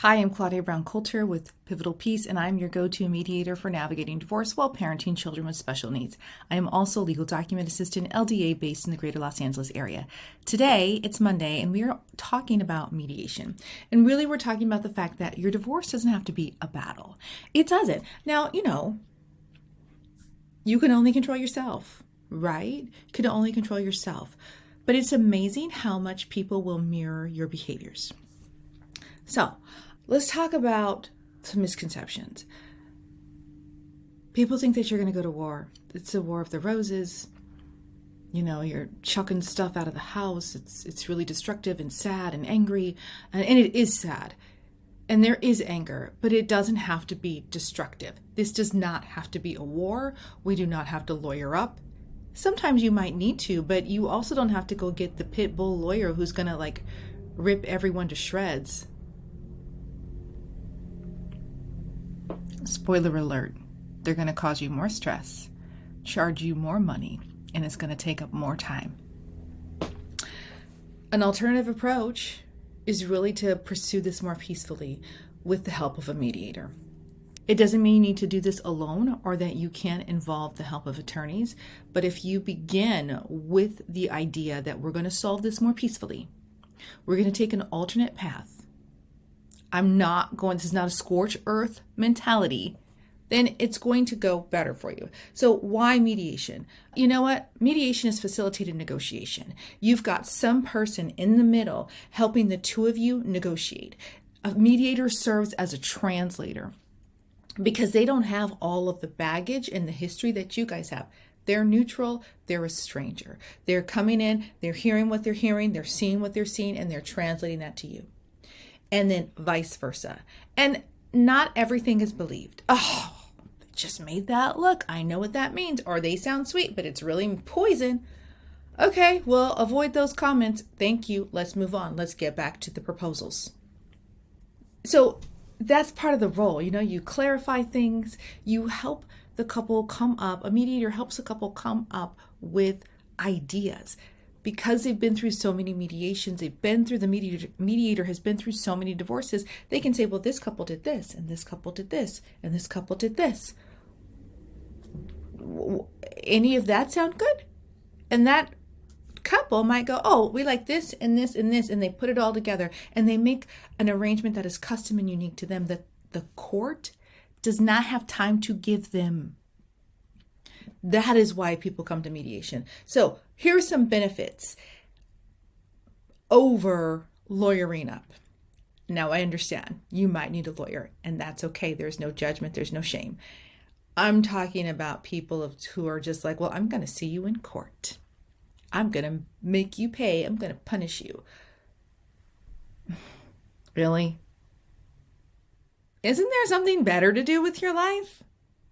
Hi, I'm Claudia Brown Coulter with Pivotal Peace, and I'm your go-to mediator for navigating divorce while parenting children with special needs. I am also a legal document assistant, LDA, based in the greater Los Angeles area. Today, it's Monday, and we are talking about mediation. And really, we're talking about the fact that your divorce doesn't have to be a battle. It doesn't. Now, you can only control yourself, right? You can only control yourself. But it's amazing how much people will mirror your behaviors. So, let's talk about some misconceptions. People think that you're going to go to war. It's a war of the roses. You're chucking stuff out of the house. It's really destructive and sad and angry. And it is sad. And there is anger, but it doesn't have to be destructive. This does not have to be a war. We do not have to lawyer up. Sometimes you might need to, but you also don't have to go get the pit bull lawyer who's going to rip everyone to shreds. Spoiler alert, they're going to cause you more stress, charge you more money, and it's going to take up more time. An alternative approach is really to pursue this more peacefully with the help of a mediator. It doesn't mean you need to do this alone or that you can't involve the help of attorneys, but if you begin with the idea that we're going to solve this more peacefully, we're going to take an alternate path. This is not a scorched earth mentality, then it's going to go better for you. So why mediation? You know what? Mediation is facilitated negotiation. You've got some person in the middle helping the two of you negotiate. A mediator serves as a translator because they don't have all of the baggage and the history that you guys have. They're neutral, they're a stranger. They're coming in, they're hearing what they're hearing, they're seeing what they're seeing, and they're translating that to you. And then vice versa. And not everything is believed. Oh, just made that look. I know what that means. Or they sound sweet, but it's really poison. Okay, well, avoid those comments. Thank you. Let's move on. Let's get back to the proposals. So that's part of the role. You clarify things. You help the couple come up. A mediator helps a couple come up with ideas. Because they've been through so many mediations, the mediator has been through so many divorces, they can say, well, this couple did this, and this couple did this, and this couple did this. Any of that sound good? And that couple might go, oh, we like this and this and this, and they put it all together, and they make an arrangement that is custom and unique to them that the court does not have time to give them. That is why people come to mediation. So here are some benefits over lawyering up. Now, I understand you might need a lawyer, and that's okay. There's no judgment. There's no shame. I'm talking about people who are just like, well, I'm going to see you in court. I'm going to make you pay. I'm going to punish you. Really? Isn't there something better to do with your life?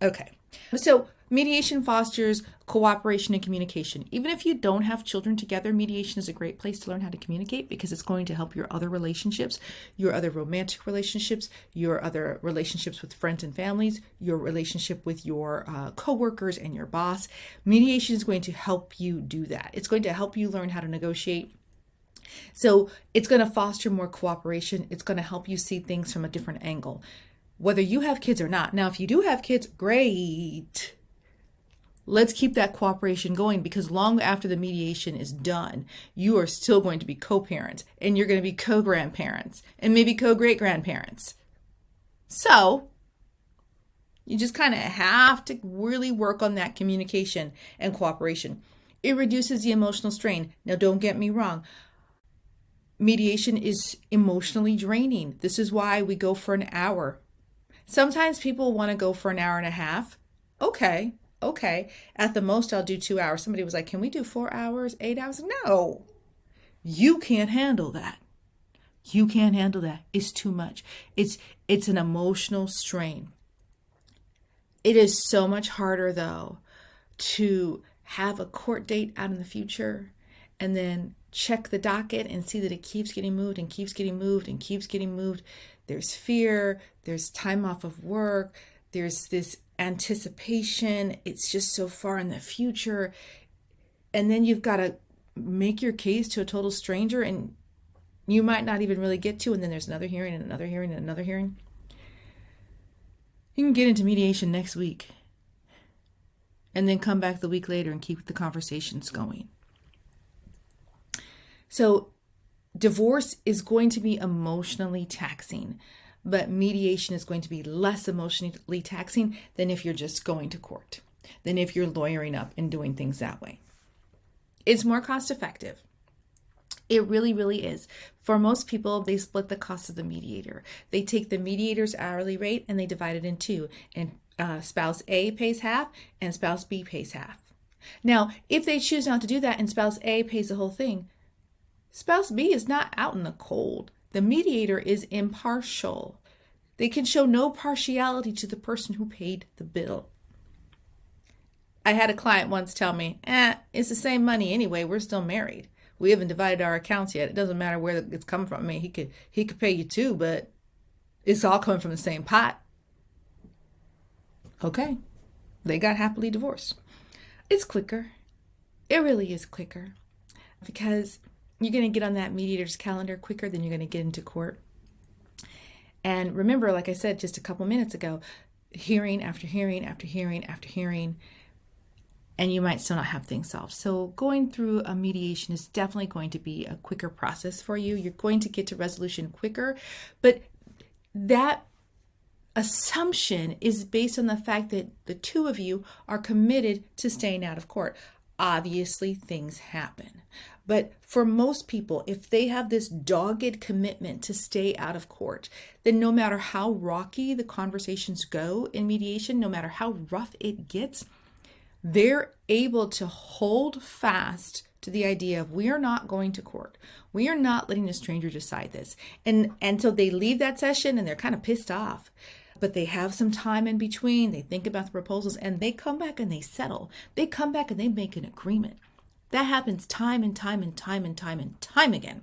Okay. So mediation fosters cooperation and communication. Even if you don't have children together, mediation is a great place to learn how to communicate because it's going to help your other relationships, your other romantic relationships, your other relationships with friends and families, your relationship with your coworkers and your boss. Mediation is going to help you do that. It's going to help you learn how to negotiate. So it's going to foster more cooperation. It's going to help you see things from a different angle, whether you have kids or not. Now, if you do have kids, great. Let's keep that cooperation going because long after the mediation is done, you are still going to be co-parents and you're going to be co-grandparents and maybe co-great-grandparents. So you just kind of have to really work on that communication and cooperation. It reduces the emotional strain. Now, don't get me wrong. Mediation is emotionally draining. This is why we go for an hour. Sometimes people want to go for an hour and a half. Okay. At the most, I'll do 2 hours. Somebody was like, can we do 4 hours, 8 hours? No, you can't handle that. You can't handle that. It's too much. It's an emotional strain. It is so much harder, though, to have a court date out in the future and then check the docket and see that it keeps getting moved and keeps getting moved and keeps getting moved. There's fear. There's time off of work. There's this anticipation. It's just so far in the future. And then you've got to make your case to a total stranger, and you might not even really get to, and then there's another hearing and another hearing and another hearing. You can get into mediation next week and then come back the week later and keep the conversations going. So divorce is going to be emotionally taxing, but mediation is going to be less emotionally taxing than if you're just going to court, than if you're lawyering up and doing things that way. It's more cost effective. It really, really is. For most people, they split the cost of the mediator. They take the mediator's hourly rate and they divide it in two. And spouse A pays half and spouse B pays half. Now, if they choose not to do that and spouse A pays the whole thing, spouse B is not out in the cold. The mediator is impartial. They can show no partiality to the person who paid the bill. I had a client once tell me, it's the same money anyway. We're still married. We haven't divided our accounts yet. It doesn't matter where it's coming from. I mean, he could pay you too, but it's all coming from the same pot. Okay. They got happily divorced. It's quicker. It really is quicker because you're going to get on that mediator's calendar quicker than you're going to get into court. And remember, like I said just a couple minutes ago, hearing after hearing after hearing after hearing, and you might still not have things solved. So going through a mediation is definitely going to be a quicker process for you. You're going to get to resolution quicker, but that assumption is based on the fact that the two of you are committed to staying out of court. Obviously, things happen. But for most people, if they have this dogged commitment to stay out of court, then no matter how rocky the conversations go in mediation, no matter how rough it gets, they're able to hold fast to the idea of we are not going to court. We are not letting a stranger decide this. And so they leave that session and they're kind of pissed off. But they have some time in between. They think about the proposals and they come back and they settle. They come back and they make an agreement. That happens time and time and time and time and time again.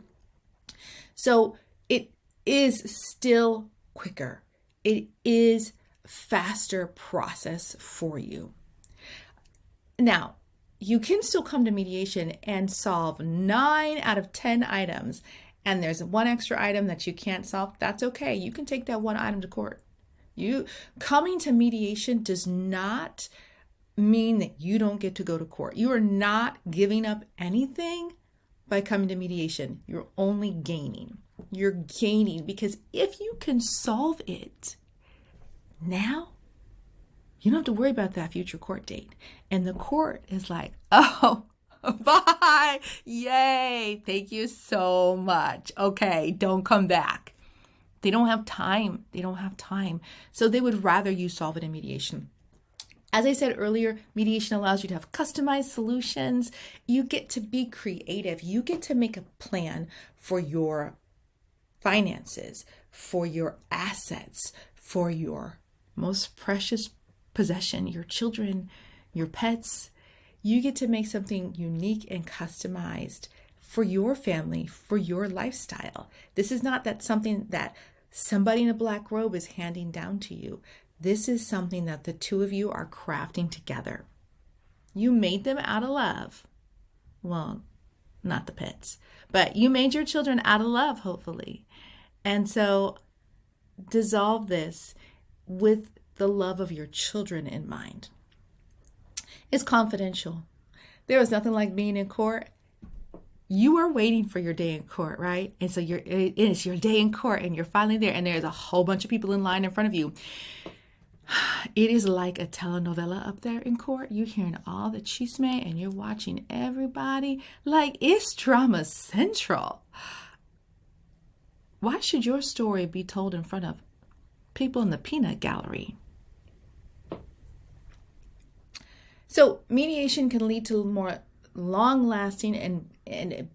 So it is still quicker. It is faster process for you. Now, you can still come to mediation and solve 9 out of 10 items, and there's one extra item that you can't solve. That's okay. You can take that one item to court. You coming to mediation does not mean that you don't get to go to court. You are not giving up anything by coming to mediation. You're only gaining. You're gaining because if you can solve it now, you don't have to worry about that future court date. And the court is like, oh, bye. Yay. Thank you so much. Okay, don't come back. They don't have time. They don't have time. So they would rather you solve it in mediation. As I said earlier, mediation allows you to have customized solutions. You get to be creative. You get to make a plan for your finances, for your assets, for your most precious possession, your children, your pets. You get to make something unique and customized for your family, for your lifestyle. This is not that something that somebody in a black robe is handing down to you. This is something that the two of you are crafting together. You made them out of love. Well, not the pets, but you made your children out of love, hopefully. And so dissolve this with the love of your children in mind. It's confidential. There is nothing like being in court. You are waiting for your day in court, right? And so it's your day in court and you're finally there and there's a whole bunch of people in line in front of you. It is like a telenovela up there in court. You're hearing all the chisme and you're watching everybody like it's drama central. Why should your story be told in front of people in the peanut gallery? So mediation can lead to more long-lasting and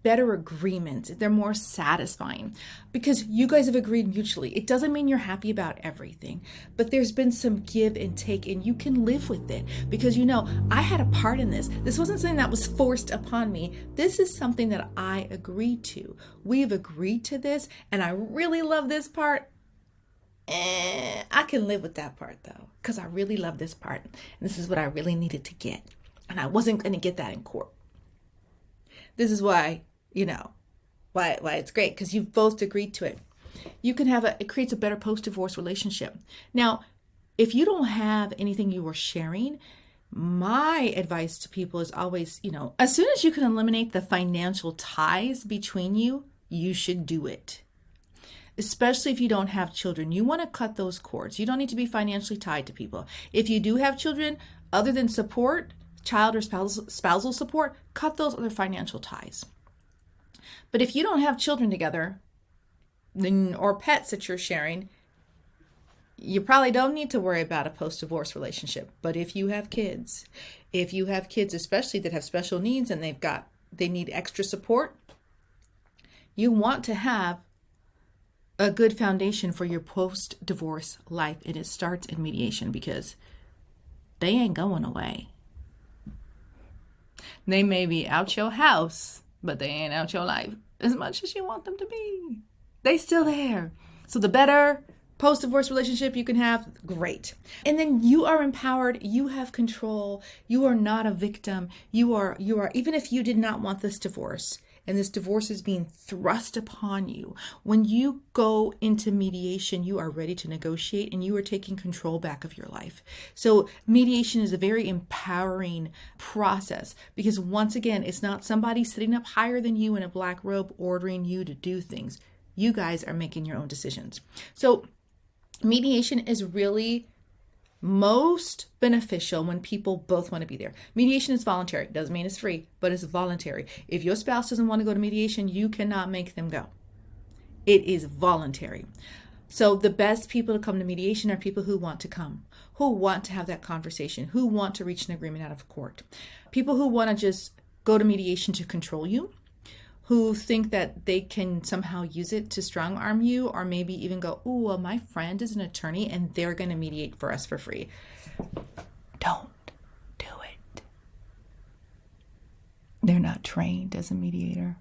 better agreements. They're more satisfying because you guys have agreed mutually. It doesn't mean you're happy about everything, but there's been some give and take and you can live with it because you know, I had a part in this. This wasn't something that was forced upon me. This is something that I agreed to. We've agreed to this and I really love this part. I can live with that part though, because I really love this part. And this is what I really needed to get. And I wasn't going to get that in court. This is why, why it's great, because you've both agreed to it. You can have it creates a better post-divorce relationship. Now, if you don't have anything you are sharing, my advice to people is always, as soon as you can eliminate the financial ties between you, you should do it. Especially if you don't have children. You want to cut those cords. You don't need to be financially tied to people. If you do have children, other than support, child or spousal support, cut those other financial ties. But if you don't have children together, or pets that you're sharing, you probably don't need to worry about a post-divorce relationship. But if you have kids, especially that have special needs and they need extra support, you want to have a good foundation for your post-divorce life. And it starts in mediation, because they ain't going away. They may be out your house, but they ain't out your life as much as you want them to be. They still there. So the better post-divorce relationship you can have, great. And then you are empowered. You have control. You are not a victim. You are, even if you did not want this divorce, and this divorce is being thrust upon you, when you go into mediation, you are ready to negotiate and you are taking control back of your life. So mediation is a very empowering process, because once again, it's not somebody sitting up higher than you in a black robe ordering you to do things. You guys are making your own decisions. So mediation is really most beneficial when people both want to be there. Mediation is voluntary. Doesn't mean it's free, but it's voluntary. If your spouse doesn't want to go to mediation, you cannot make them go. It is voluntary. So the best people to come to mediation are people who want to come, who want to have that conversation, who want to reach an agreement out of court. People who want to just go to mediation to control you, who think that they can somehow use it to strong arm you, or maybe even go, oh, well, my friend is an attorney and they're going to mediate for us for free. Don't do it. They're not trained as a mediator.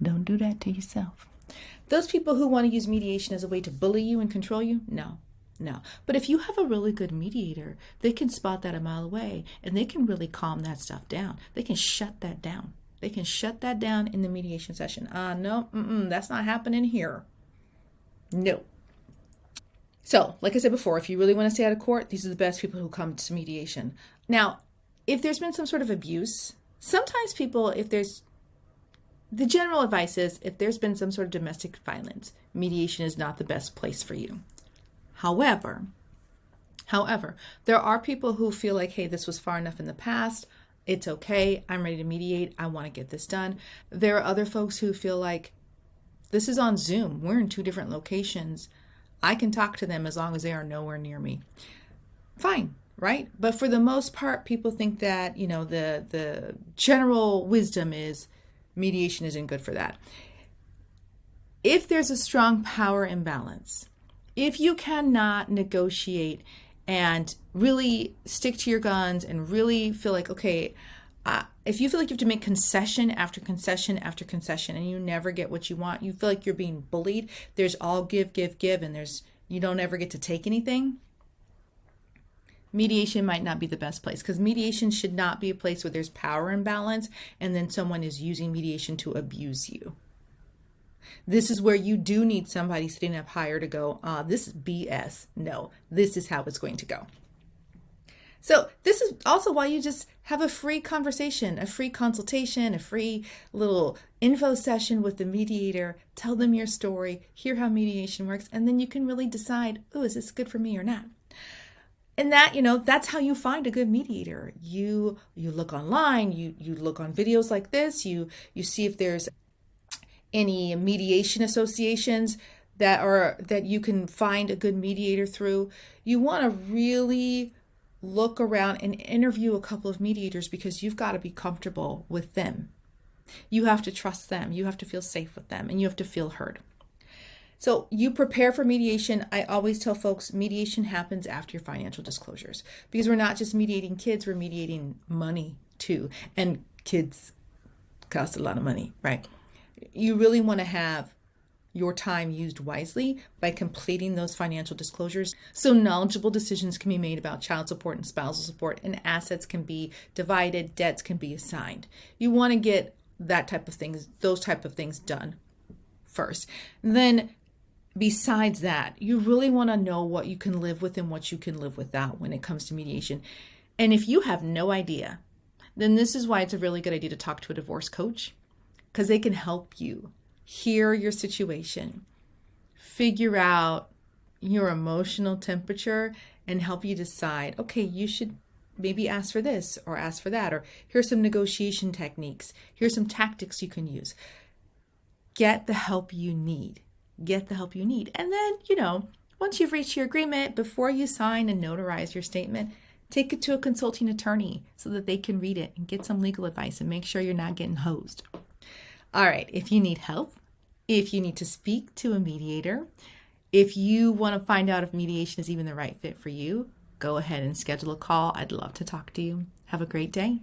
Don't do that to yourself. Those people who want to use mediation as a way to bully you and control you, no. But if you have a really good mediator, they can spot that a mile away and they can really calm that stuff down. They can shut that down. They can shut that down in the mediation session. No, that's not happening here. No. So, like I said before, if you really want to stay out of court, these are the best people who come to mediation. Now, if there's been some sort of abuse, sometimes people, the general advice is, if there's been some sort of domestic violence, mediation is not the best place for you. However, there are people who feel like, hey, this was far enough in the past. It's okay. I'm ready to mediate. I want to get this done. There are other folks who feel like, this is on Zoom. We're in 2 different locations. I can talk to them as long as they are nowhere near me. Fine, right? But for the most part, people think that, the general wisdom is mediation isn't good for that. If there's a strong power imbalance, if you cannot negotiate and really stick to your guns and really feel like, okay, if you feel like you have to make concession after concession after concession and you never get what you want, you feel like you're being bullied, there's all give, and you don't ever get to take anything, mediation might not be the best place, because mediation should not be a place where there's power imbalance and then someone is using mediation to abuse you. This is where you do need somebody sitting up higher to go, this is BS. No, this is how it's going to go. So this is also why you just have a free conversation, a free consultation, a free little info session with the mediator. Tell them your story, hear how mediation works, and then you can really decide, oh, is this good for me or not? And that, that's how you find a good mediator. You look online, you look on videos like this, you see if there's any mediation associations that you can find a good mediator through. You want to really look around and interview a couple of mediators, because you've got to be comfortable with them. You have to trust them. You have to feel safe with them, and you have to feel heard. So you prepare for mediation. I always tell folks mediation happens after your financial disclosures, because we're not just mediating kids, we're mediating money too. And kids cost a lot of money, right? You really want to have your time used wisely by completing those financial disclosures, so knowledgeable decisions can be made about child support and spousal support, and assets can be divided, debts can be assigned. You want to get those type of things done first. Then besides that, you really want to know what you can live with and what you can live without when it comes to mediation. And if you have no idea, then this is why it's a really good idea to talk to a divorce coach, because they can help you hear your situation, figure out your emotional temperature, and help you decide, okay, you should maybe ask for this or ask for that, or here's some negotiation techniques. Here's some tactics you can use. Get the help you need. Get the help you need. And then, once you've reached your agreement, before you sign and notarize your statement, take it to a consulting attorney so that they can read it and get some legal advice and make sure you're not getting hosed. All right, if you need help, if you need to speak to a mediator, if you want to find out if mediation is even the right fit for you, go ahead and schedule a call. I'd love to talk to you. Have a great day.